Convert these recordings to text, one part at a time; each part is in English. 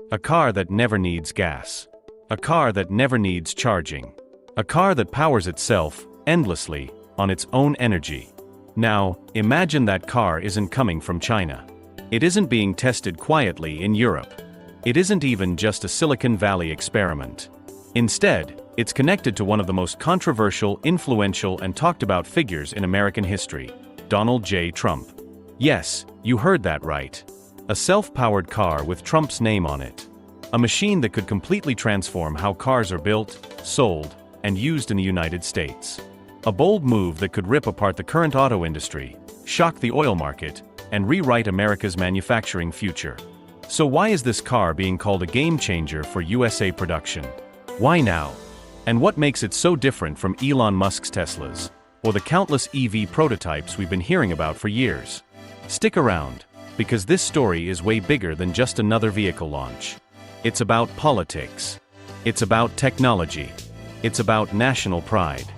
A car that never needs gas. A car that never needs charging. A car that powers itself, endlessly, on its own energy. Now, imagine that car isn't coming from China. It isn't being tested quietly in Europe. It isn't even just a Silicon Valley experiment. Instead, it's connected to one of the most controversial, influential, and talked about figures in American history, Donald J. Trump. Yes, you heard that right. A self-powered car with Trump's name on it. A machine that could completely transform how cars are built, sold, and used in the United States. A bold move that could rip apart the current auto industry, shock the oil market, and rewrite America's manufacturing future. So why is this car being called a game changer for USA production? Why now? And what makes it so different from Elon Musk's Teslas, or the countless EV prototypes we've been hearing about for years? Stick around, because this story is way bigger than just another vehicle launch. It's about politics. It's about technology. It's about national pride.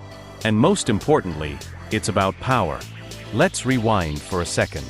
And most importantly, it's about power. Let's rewind for a second.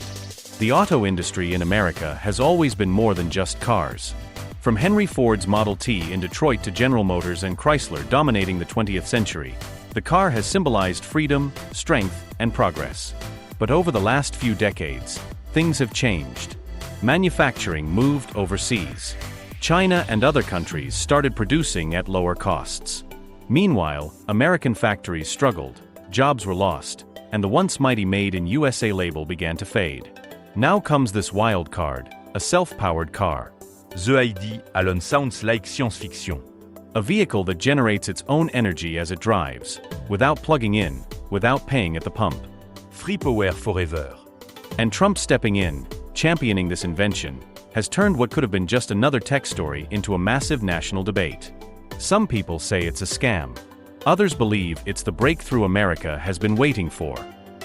The auto industry in America has always been more than just cars. From Henry Ford's Model T in Detroit to General Motors and Chrysler dominating the 20th century, the car has symbolized freedom, strength, and progress. But over the last few decades, things have changed. Manufacturing moved overseas. China and other countries started producing at lower costs. Meanwhile, American factories struggled, jobs were lost, and the once mighty Made in USA label began to fade. Now comes this wild card, a self-powered car. The idea alone sounds like science fiction. A vehicle that generates its own energy as it drives, without plugging in, without paying at the pump. Free power forever. And Trump stepping in, championing this invention, has turned what could have been just another tech story into a massive national debate. Some people say it's a scam. Others believe it's the breakthrough America has been waiting for.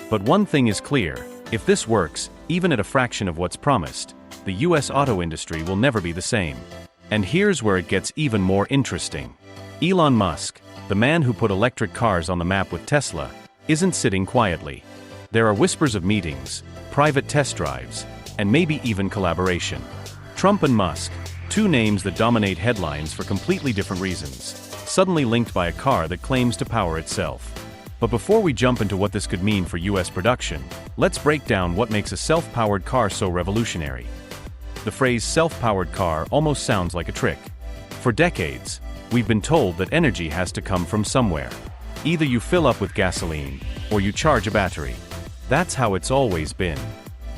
But one thing is clear, if this works, even at a fraction of what's promised, the US auto industry will never be the same. And here's where it gets even more interesting. Elon Musk, the man who put electric cars on the map with Tesla, isn't sitting quietly. There are whispers of meetings, private test drives, and maybe even collaboration. Trump and Musk, two names that dominate headlines for completely different reasons, suddenly linked by a car that claims to power itself. But before we jump into what this could mean for US production, let's break down what makes a self-powered car so revolutionary. The phrase self-powered car almost sounds like a trick. For decades, we've been told that energy has to come from somewhere. Either you fill up with gasoline, or you charge a battery. That's how it's always been.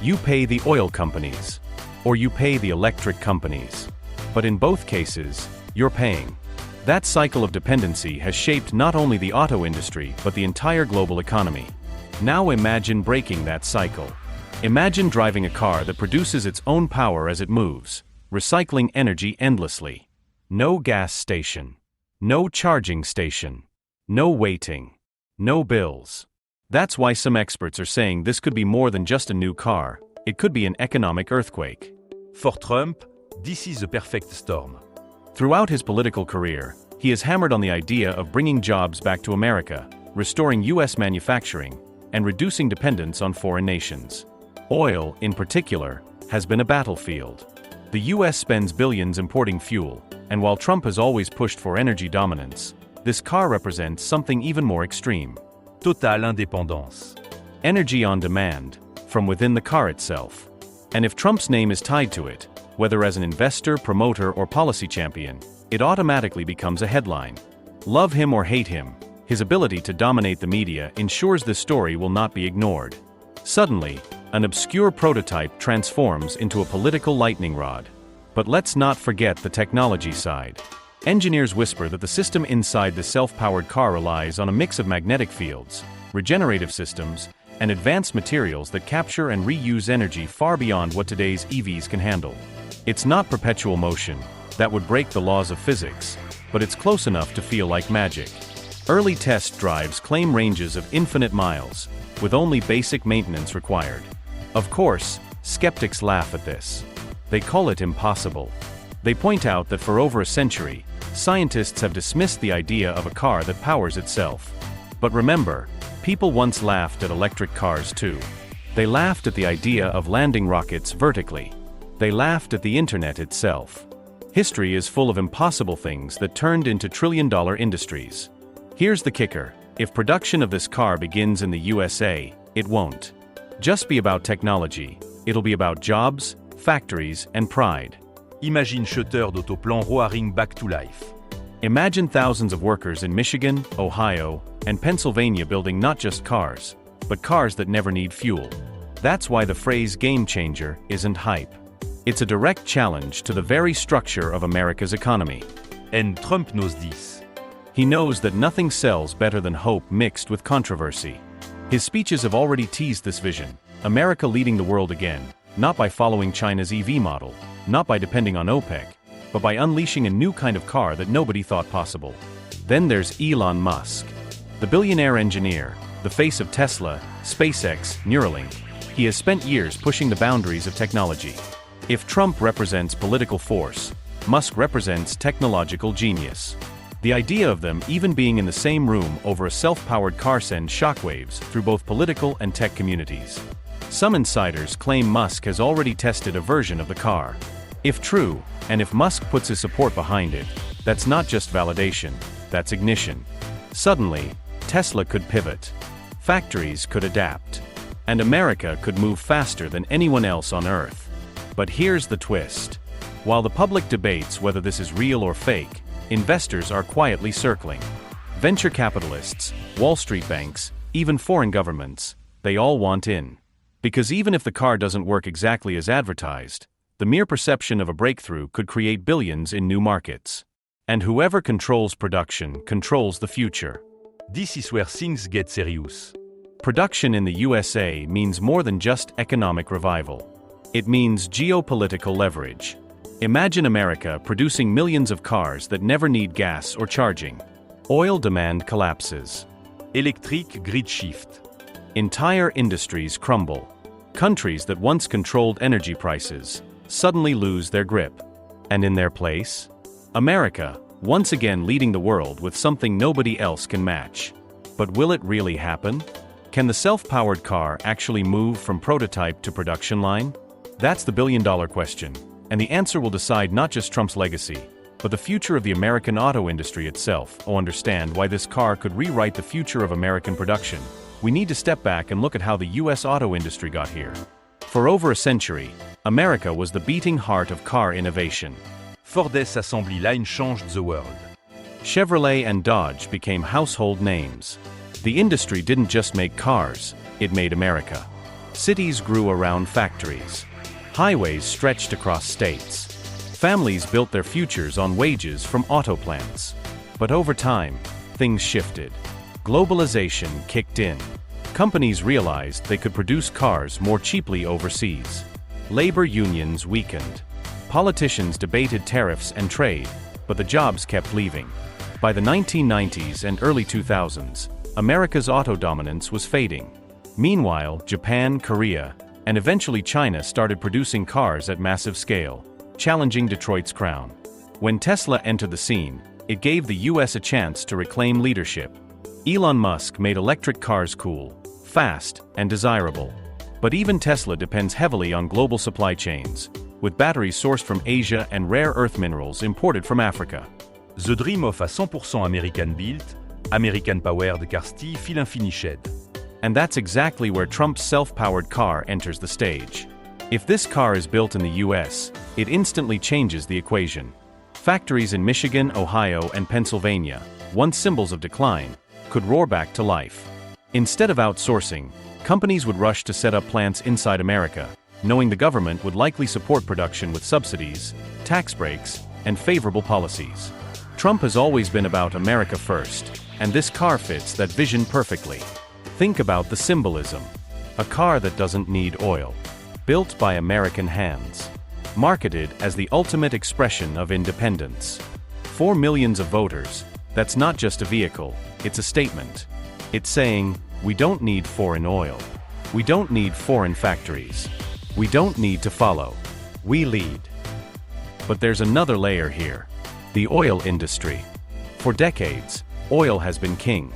You pay the oil companies, or you pay the electric companies. But in both cases, you're paying. That cycle of dependency has shaped not only the auto industry but the entire global economy. Now imagine breaking that cycle. Imagine driving a car that produces its own power as it moves, recycling energy endlessly. No gas station. No charging station. No waiting. No bills. That's why some experts are saying this could be more than just a new car, it could be an economic earthquake. For Trump, this is the perfect storm. Throughout his political career, he has hammered on the idea of bringing jobs back to America, restoring US manufacturing, and reducing dependence on foreign nations. Oil, in particular, has been a battlefield. The US spends billions importing fuel, and while Trump has always pushed for energy dominance, this car represents something even more extreme. Total indépendance. Energy on demand, from within the car itself. And if Trump's name is tied to it, whether as an investor, promoter, or policy champion, it automatically becomes a headline. Love him or hate him, his ability to dominate the media ensures this story will not be ignored. Suddenly, an obscure prototype transforms into a political lightning rod. But let's not forget the technology side. Engineers whisper that the system inside the self-powered car relies on a mix of magnetic fields, regenerative systems, and advanced materials that capture and reuse energy far beyond what today's EVs can handle. It's not perpetual motion, that would break the laws of physics, but it's close enough to feel like magic. Early test drives claim ranges of infinite miles, with only basic maintenance required. Of course, skeptics laugh at this. They call it impossible. They point out that for over a century, scientists have dismissed the idea of a car that powers itself. But remember, people once laughed at electric cars too. They laughed at the idea of landing rockets vertically. They laughed at the internet itself. History is full of impossible things that turned into trillion-dollar industries. Here's the kicker: if production of this car begins in the USA, it won't just be about technology, it'll be about jobs, factories, and pride. Imagine shutter d'autoplan roaring back to life. Imagine thousands of workers in Michigan, Ohio, and Pennsylvania building not just cars, but cars that never need fuel. That's why the phrase game changer isn't hype. It's a direct challenge to the very structure of America's economy. And Trump knows this. He knows that nothing sells better than hope mixed with controversy. His speeches have already teased this vision: America leading the world again, not by following China's EV model, not by depending on OPEC, but by unleashing a new kind of car that nobody thought possible. Then there's Elon Musk, the billionaire engineer, the face of Tesla, SpaceX, Neuralink. He has spent years pushing the boundaries of technology. If Trump represents political force, Musk represents technological genius. The idea of them even being in the same room over a self-powered car sends shockwaves through both political and tech communities. Some insiders claim Musk has already tested a version of the car. If true, and if Musk puts his support behind it, that's not just validation, that's ignition. Suddenly, Tesla could pivot. Factories could adapt. And America could move faster than anyone else on Earth. But here's the twist. While the public debates whether this is real or fake, investors are quietly circling. Venture capitalists, Wall Street banks, even foreign governments, they all want in. Because even if the car doesn't work exactly as advertised, the mere perception of a breakthrough could create billions in new markets. And whoever controls production controls the future. This is where things get serious. Production in the USA means more than just economic revival. It means geopolitical leverage. Imagine America producing millions of cars that never need gas or charging. Oil demand collapses. Electric grid shift. Entire industries crumble. Countries that once controlled energy prices suddenly lose their grip. And in their place, America, once again leading the world with something nobody else can match. But will it really happen? Can the self-powered car actually move from prototype to production line? That's the billion-dollar question. And the answer will decide not just Trump's legacy, but the future of the American auto industry itself. To understand why this car could rewrite the future of American production, we need to step back and look at how the US auto industry got here. For over a century, America was the beating heart of car innovation. Ford's assembly line changed the world. Chevrolet and Dodge became household names. The industry didn't just make cars, it made America. Cities grew around factories. Highways stretched across states. Families built their futures on wages from auto plants. But over time, things shifted. Globalization kicked in. Companies realized they could produce cars more cheaply overseas. Labor unions weakened. Politicians debated tariffs and trade, but the jobs kept leaving. By the 1990s and early 2000s, America's auto dominance was fading. Meanwhile, Japan, Korea, and eventually China started producing cars at massive scale, challenging Detroit's crown. When Tesla entered the scene, it gave the US a chance to reclaim leadership. Elon Musk made electric cars cool, fast, and desirable. But even Tesla depends heavily on global supply chains, with batteries sourced from Asia and rare earth minerals imported from Africa. The dream of a 100% American-built, American-powered car still finished. And that's exactly where Trump's self-powered car enters the stage. If this car is built in the US, it instantly changes the equation. Factories in Michigan, Ohio, and Pennsylvania, once symbols of decline, could roar back to life. Instead of outsourcing, companies would rush to set up plants inside America, knowing the government would likely support production with subsidies, tax breaks, and favorable policies. Trump has always been about America first, and this car fits that vision perfectly. Think about the symbolism. A car that doesn't need oil. Built by American hands. Marketed as the ultimate expression of independence. For millions of voters, that's not just a vehicle, it's a statement. It's saying, we don't need foreign oil. We don't need foreign factories. We don't need to follow. We lead. But there's another layer here. The oil industry. For decades, oil has been king.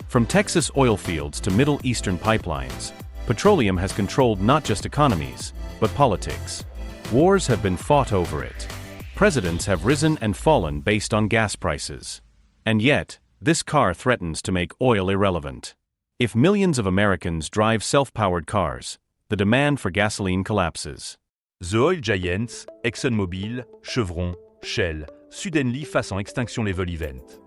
From Texas oil fields to Middle Eastern pipelines, petroleum has controlled not just economies, but politics. Wars have been fought over it. Presidents have risen and fallen based on gas prices. And yet, this car threatens to make oil irrelevant. If millions of Americans drive self-powered cars, the demand for gasoline collapses. The oil giants, ExxonMobil, Chevron, Shell, suddenly face en extinction level event.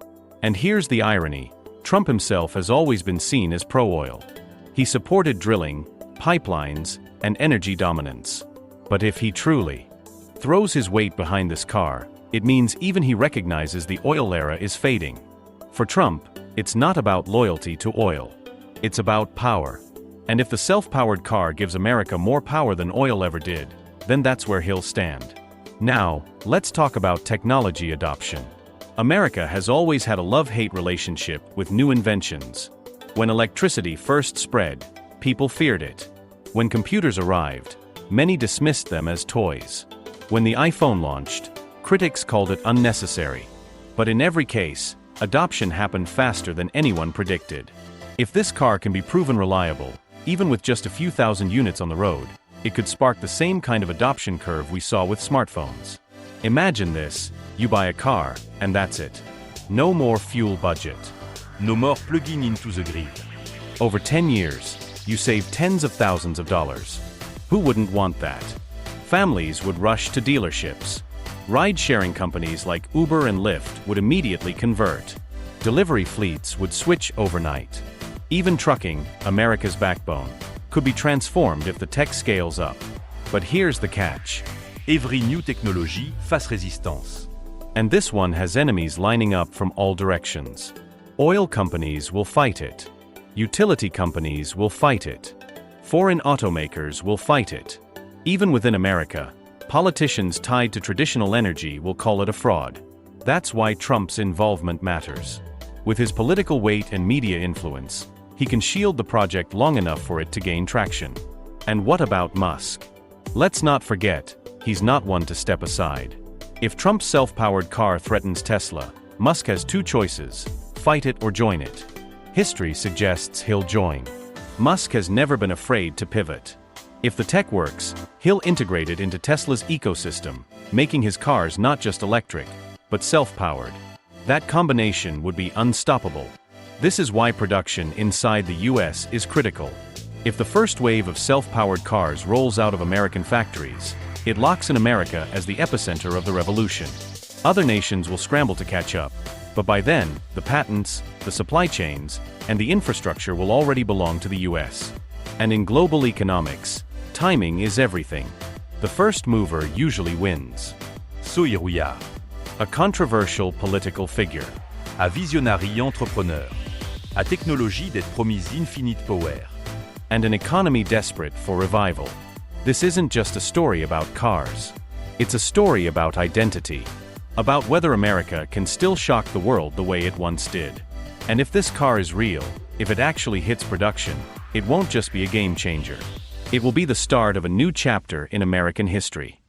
And here's the irony. Trump himself has always been seen as pro-oil. He supported drilling, pipelines, and energy dominance. But if he truly throws his weight behind this car, it means even he recognizes the oil era is fading. For Trump, it's not about loyalty to oil. It's about power. And if the self-powered car gives America more power than oil ever did, then that's where he'll stand. Now, let's talk about technology adoption. America has always had a love-hate relationship with new inventions. When electricity first spread, people feared it. When computers arrived, many dismissed them as toys. When the iPhone launched, critics called it unnecessary. But in every case, adoption happened faster than anyone predicted. If this car can be proven reliable, even with just a few thousand units on the road, it could spark the same kind of adoption curve we saw with smartphones. Imagine this, you buy a car, and that's it. No more fuel budget. No more plugging into the grid. Over 10 years, you save tens of thousands of dollars. Who wouldn't want that? Families would rush to dealerships. Ride-sharing companies like Uber and Lyft would immediately convert. Delivery fleets would switch overnight. Even trucking, America's backbone, could be transformed if the tech scales up. But here's the catch. Every new technology face résistance. And this one has enemies lining up from all directions. Oil companies will fight it. Utility companies will fight it. Foreign automakers will fight it. Even within America, politicians tied to traditional energy will call it a fraud. That's why Trump's involvement matters. With his political weight and media influence, he can shield the project long enough for it to gain traction. And what about Musk? Let's not forget, he's not one to step aside. If Trump's self-powered car threatens Tesla, Musk has two choices: fight it or join it. History suggests he'll join. Musk has never been afraid to pivot. If the tech works, he'll integrate it into Tesla's ecosystem, making his cars not just electric, but self-powered. That combination would be unstoppable. This is why production inside the US is critical. If the first wave of self-powered cars rolls out of American factories, it locks in America as the epicenter of the revolution. Other nations will scramble to catch up, but by then, the patents, the supply chains, and the infrastructure will already belong to the US. And in global economics, timing is everything. The first mover usually wins. Soy Rouillard. A controversial political figure. A visionary entrepreneur. A technologie d'être promise infinite power. And an economy desperate for revival. This isn't just a story about cars. It's a story about identity. About whether America can still shock the world the way it once did. And if this car is real, if it actually hits production, it won't just be a game changer. It will be the start of a new chapter in American history.